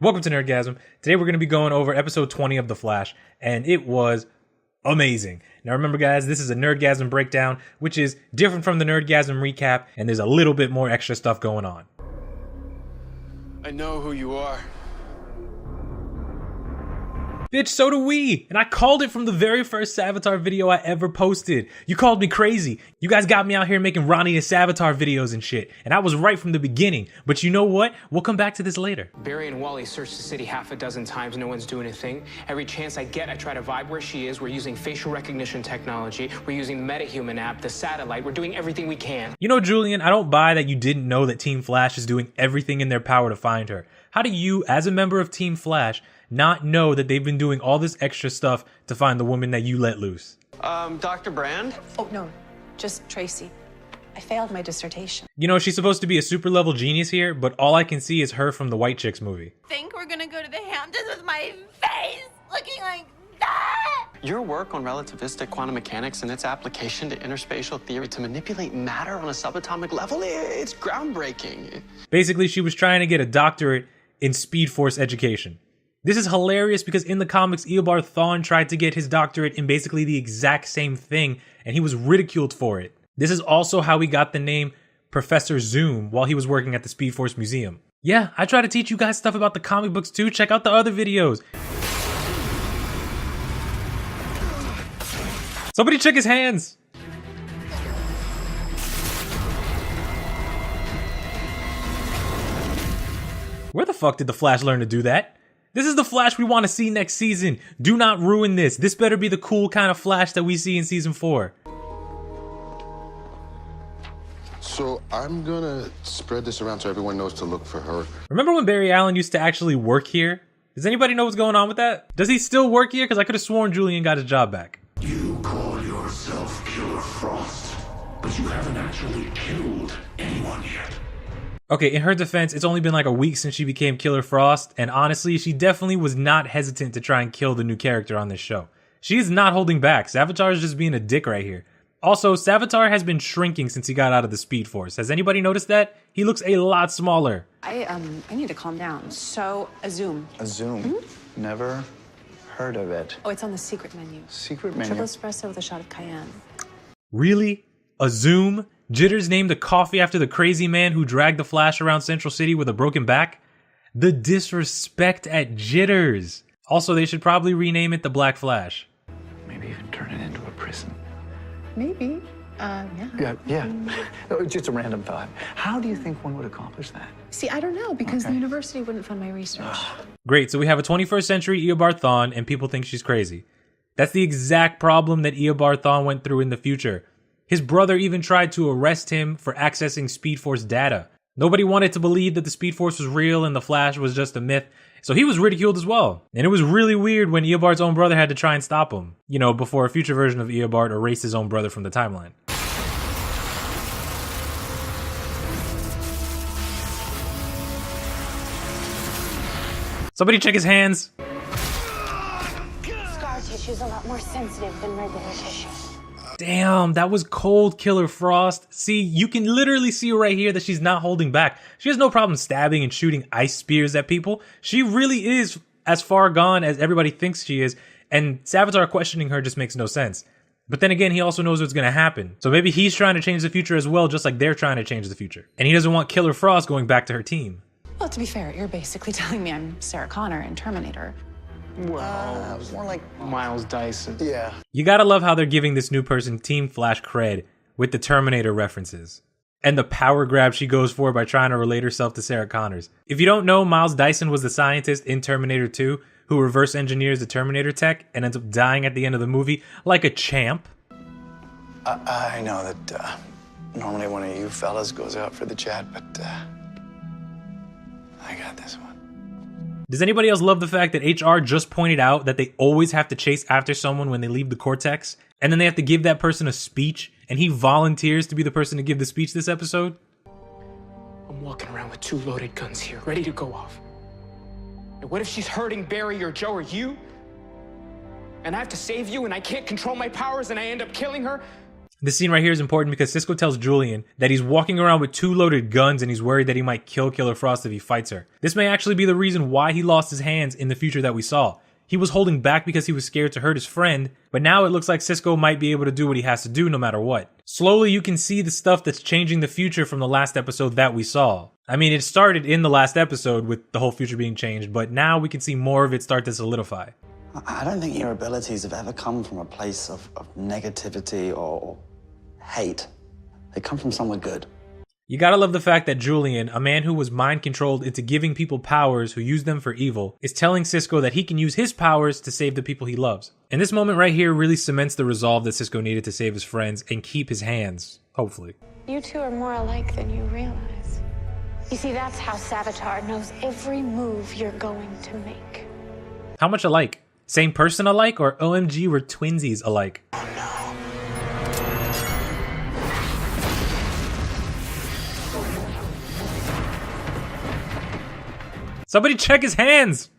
Welcome to Nerdgasm. Today we're going to be going over episode 20 of The Flash, and it was amazing. Now remember guys, this is a Nerdgasm breakdown, which is different from the Nerdgasm recap, and there's a little bit more extra stuff going on. I know who you are. Bitch, so do we! And I called it from the very first Savitar video I ever posted. You called me crazy. You guys got me out here making Ronnie and Savitar videos and shit. And I was right from the beginning. But you know what? We'll come back to this later. Barry and Wally searched the city half a dozen times. No one's doing a thing. Every chance I get, I try to vibe where she is. We're using facial recognition technology. We're using the MetaHuman app, the satellite. We're doing everything we can. You know, Julian, I don't buy that you didn't know that Team Flash is doing everything in their power to find her. How do you, as a member of Team Flash, not know that they've been doing all this extra stuff to find the woman that you let loose? Dr. Brand? Oh, no, just Tracy. I failed my dissertation. You know, she's supposed to be a super level genius here, but all I can see is her from the White Chicks movie. Think we're gonna go to the Hamptons with my face looking like that? Your work on relativistic quantum mechanics and its application to interspatial theory to manipulate matter on a subatomic level, it's groundbreaking. Basically, she was trying to get a doctorate in Speed Force education. This is hilarious because in the comics, Eobard Thawne tried to get his doctorate in basically the exact same thing, and he was ridiculed for it. This is also how he got the name Professor Zoom while he was working at the Speed Force Museum. Yeah, I try to teach you guys stuff about the comic books too. Check out the other videos. Somebody check his hands. Where the fuck did the Flash learn to do that? This is the Flash we want to see next season. Do not ruin this. This better be the cool kind of Flash that we see in season 4. So I'm gonna spread this around so everyone knows to look for her. Remember when Barry Allen used to actually work here? Does anybody know what's going on with that? Does he still work here? Because I could have sworn Julian got his job back. You call yourself Killer Frost, but you haven't actually killed anyone yet. Okay, in her defense, it's only been like a week since she became Killer Frost, and honestly, she definitely was not hesitant to try and kill the new character on this show. She is not holding back. Savitar is just being a dick right here. Also, Savitar has been shrinking since he got out of the Speed Force. Has anybody noticed that? He looks a lot smaller. I need to calm down. So, a Zoom. A Zoom? Never heard of it. Oh, it's on the secret menu. Secret menu? Triple espresso with a shot of cayenne. Really? A Zoom? Jitters named the coffee after the crazy man who dragged the Flash around Central City with a broken back? The disrespect at Jitters. Also, they should probably rename it the Black Flash. Maybe even turn it into a prison. Maybe. Yeah. Yeah. Just a random thought. How do you think one would accomplish that? See, I don't know, because the university wouldn't fund my research. Great, so we have a 21st century Eobard Thawne, and people think she's crazy. That's the exact problem that Eobard Thawne went through in the future. His brother even tried to arrest him for accessing Speed Force data. Nobody wanted to believe that the Speed Force was real and the Flash was just a myth, so he was ridiculed as well. And it was really weird when Eobard's own brother had to try and stop him, you know, before a future version of Eobard erased his own brother from the timeline. Somebody check his hands. Scar tissue is a lot more sensitive than regular tissue. Damn, that was cold, Killer Frost. See, you can literally see right here that she's not holding back. She has no problem stabbing and shooting ice spears at people. She really is as far gone as everybody thinks she is, and Savitar questioning her just makes no sense. But then again, he also knows what's going to happen. So maybe he's trying to change the future as well, just like they're trying to change the future. And he doesn't want Killer Frost going back to her team. Well, to be fair, you're basically telling me I'm Sarah Connor in Terminator. Well, more like Miles Dyson. Yeah. You gotta love how they're giving this new person Team Flash cred with the Terminator references. And the power grab she goes for by trying to relate herself to Sarah Connors. If you don't know, Miles Dyson was the scientist in Terminator 2 who reverse engineers the Terminator tech and ends up dying at the end of the movie like a champ. I know that normally one of you fellas goes out for the chat, but I got this one. Does anybody else love the fact that HR just pointed out that they always have to chase after someone when they leave the Cortex, and then they have to give that person a speech, and he volunteers to be the person to give the speech this episode? I'm walking around with 2 loaded guns here, ready to go off. And what if she's hurting Barry or Joe or you? And I have to save you and I can't control my powers and I end up killing her? This scene right here is important because Cisco tells Julian that he's walking around with 2 loaded guns and he's worried that he might kill Killer Frost if he fights her. This may actually be the reason why he lost his hands in the future that we saw. He was holding back because he was scared to hurt his friend, but now it looks like Cisco might be able to do what he has to do no matter what. Slowly you can see the stuff that's changing the future from the last episode that we saw. I mean, it started in the last episode with the whole future being changed, but now we can see more of it start to solidify. I don't think your abilities have ever come from a place of negativity or hate. They come from somewhere good. You gotta love the fact that Julian, a man who was mind controlled into giving people powers who use them for evil, is telling Cisco that he can use his powers to save the people he loves. And this moment right here really cements the resolve that Cisco needed to save his friends and keep his hands, hopefully. You two are more alike than you realize. You see, that's how Savitar knows every move you're going to make. How much alike? Same person alike, or OMG, we're twinsies alike? Oh no. Somebody check his hands!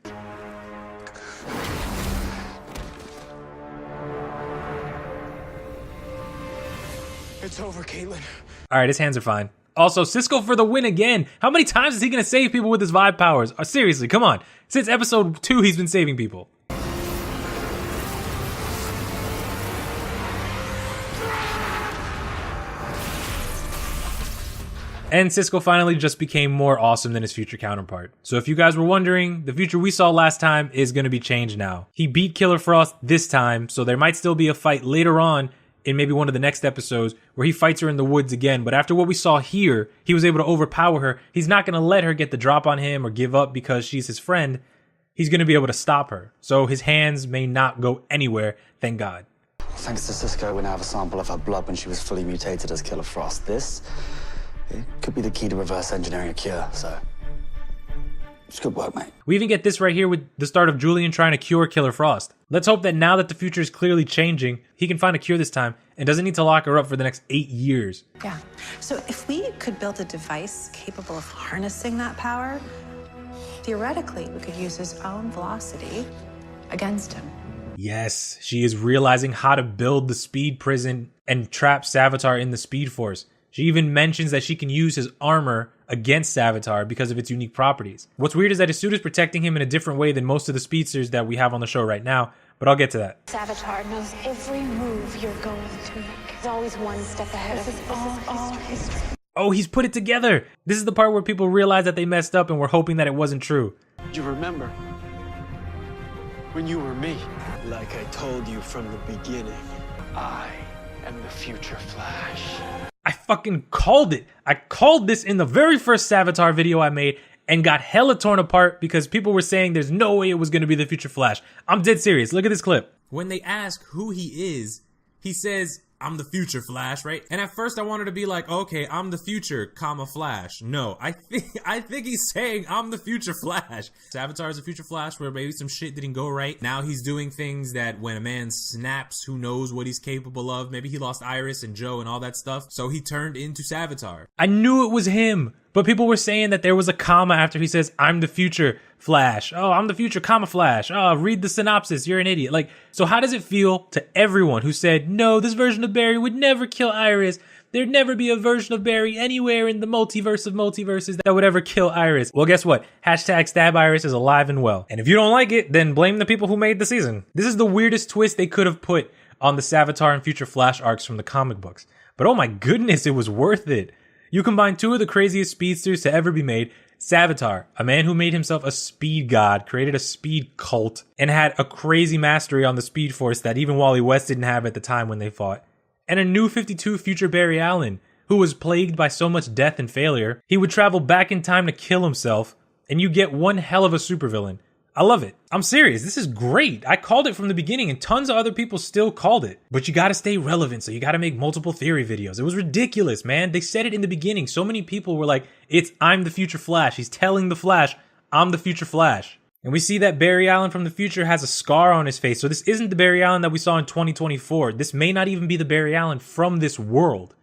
It's over, Caitlin. Alright, his hands are fine. Also, Cisco for the win again! How many times is he gonna save people with his vibe powers? Seriously, come on. Since episode 2, he's been saving people. And Cisco finally just became more awesome than his future counterpart. So if you guys were wondering, the future we saw last time is going to be changed now. He beat Killer Frost this time, so there might still be a fight later on in maybe one of the next episodes where he fights her in the woods again. But after what we saw here, he was able to overpower her. He's not going to let her get the drop on him or give up because she's his friend. He's going to be able to stop her. So his hands may not go anywhere, thank God. Thanks to Cisco, we now have a sample of her blood when she was fully mutated as Killer Frost. It could be the key to reverse engineering a cure, so it's good work, mate. We even get this right here with the start of Julian trying to cure Killer Frost. Let's hope that now that the future is clearly changing, he can find a cure this time and doesn't need to lock her up for the next 8 years. Yeah. So if we could build a device capable of harnessing that power, theoretically, we could use his own velocity against him. Yes, she is realizing how to build the speed prison and trap Savitar in the Speed Force. She even mentions that she can use his armor against Savitar because of its unique properties. What's weird is that his suit is protecting him in a different way than most of the speedsters that we have on the show right now, but I'll get to that. Savitar knows every move you're going to make. He's always one step ahead of us. All history. Oh, he's put it together! This is the part where people realize that they messed up and were hoping that it wasn't true. You remember when you were me? Like I told you from the beginning, I am the future Flash. I fucking called it. I called this in the very first Savitar video I made and got hella torn apart because people were saying there's no way it was going to be the future Flash. I'm dead serious. Look at this clip. When they ask who he is, he says, I'm the future Flash, right? And at first I wanted to be like, okay, I'm the future, comma, Flash. No, I think he's saying I'm the future Flash. Savitar is a future Flash where maybe some shit didn't go right. Now he's doing things that when a man snaps, who knows what he's capable of. Maybe he lost Iris and Joe and all that stuff. So he turned into Savitar. I knew it was him. But people were saying that there was a comma after he says, I'm the future Flash. Oh, I'm the future comma Flash. Oh, read the synopsis. You're an idiot. Like, so how does it feel to everyone who said, no, this version of Barry would never kill Iris. There'd never be a version of Barry anywhere in the multiverse of multiverses that would ever kill Iris. Well, guess what? Hashtag Stab Iris is alive and well. And if you don't like it, then blame the people who made the season. This is the weirdest twist they could have put on the Savitar and Future Flash arcs from the comic books. But oh my goodness, it was worth it. You combine two of the craziest speedsters to ever be made, Savitar, a man who made himself a speed god, created a speed cult, and had a crazy mastery on the Speed Force that even Wally West didn't have at the time when they fought, and a new 52 future Barry Allen, who was plagued by so much death and failure, he would travel back in time to kill himself, and you get one hell of a supervillain. I love it. I'm serious. This is great. I called it from the beginning and tons of other people still called it. But you gotta stay relevant, so you gotta make multiple theory videos. It was ridiculous, man. They said it in the beginning. So many people were like, I'm the future Flash. He's telling the Flash, I'm the future Flash. And we see that Barry Allen from the future has a scar on his face. So this isn't the Barry Allen that we saw in 2024. This may not even be the Barry Allen from this world.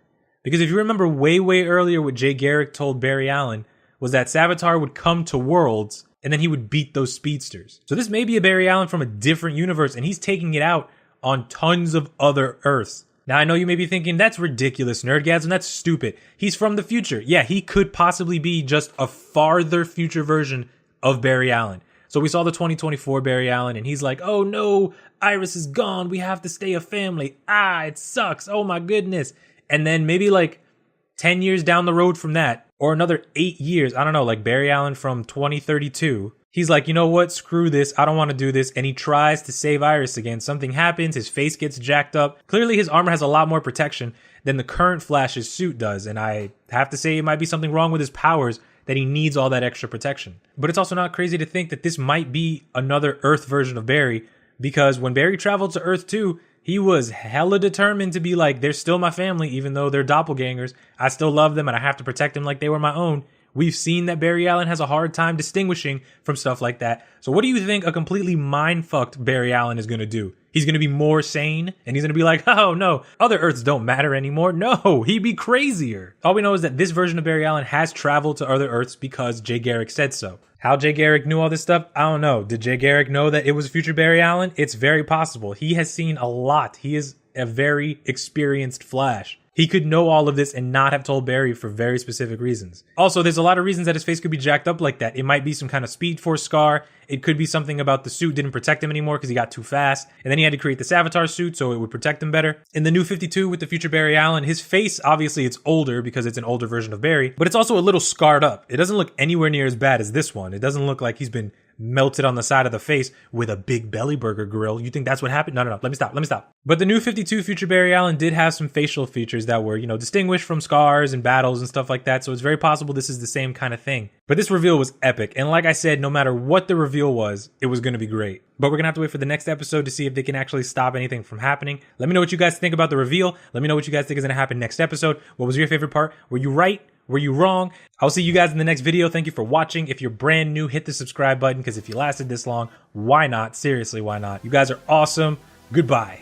Because if you remember way earlier what Jay Garrick told Barry Allen was that Savitar would come to Worlds and then he would beat those speedsters. So this may be a Barry Allen from a different universe, and he's taking it out on tons of other Earths. Now, I know you may be thinking, that's ridiculous, Nerdgasm, that's stupid. He's from the future. Yeah, he could possibly be just a farther future version of Barry Allen. So we saw the 2024 Barry Allen, and he's like, oh no, Iris is gone. We have to stay a family. It sucks. Oh my goodness. And then maybe like 10 years down the road from that, or another 8 years, I don't know, like Barry Allen from 2032, he's like, you know what? Screw this. I don't want to do this. And he tries to save Iris again. Something happens. His face gets jacked up. Clearly, his armor has a lot more protection than the current Flash's suit does. And I have to say it might be something wrong with his powers that he needs all that extra protection. But it's also not crazy to think that this might be another Earth version of Barry, because when Barry traveled to Earth 2, he was hella determined to be like, they're still my family, even though they're doppelgangers. I still love them and I have to protect them like they were my own. We've seen that Barry Allen has a hard time distinguishing from stuff like that. So what do you think a completely mind-fucked Barry Allen is going to do? He's going to be more sane, and he's going to be like, oh no, other Earths don't matter anymore. No, he'd be crazier. All we know is that this version of Barry Allen has traveled to other Earths because Jay Garrick said so. How Jay Garrick knew all this stuff, I don't know. Did Jay Garrick know that it was future Barry Allen? It's very possible. He has seen a lot. He is a very experienced Flash. He could know all of this and not have told Barry for very specific reasons. Also, there's a lot of reasons that his face could be jacked up like that. It might be some kind of Speed Force scar. It could be something about the suit didn't protect him anymore because he got too fast. And then he had to create the Savitar suit so it would protect him better. In the new 52 with the future Barry Allen, his face, obviously it's older because it's an older version of Barry, but it's also a little scarred up. It doesn't look anywhere near as bad as this one. It doesn't look like he's been melted on the side of the face with a big belly burger grill. You think that's what happened? No. Let me stop. But the new 52 future Barry Allen did have some facial features that were, distinguished from scars and battles and stuff like that. So it's very possible this is the same kind of thing. But this reveal was epic. And like I said, no matter what the reveal was, it was going to be great. But we're going to have to wait for the next episode to see if they can actually stop anything from happening. Let me know what you guys think about the reveal. Let me know what you guys think is going to happen next episode. What was your favorite part? Were you right? Were you wrong? I'll see you guys in the next video. Thank you for watching. If you're brand new, hit the subscribe button, because if you lasted this long, why not? Seriously, why not? You guys are awesome. Goodbye.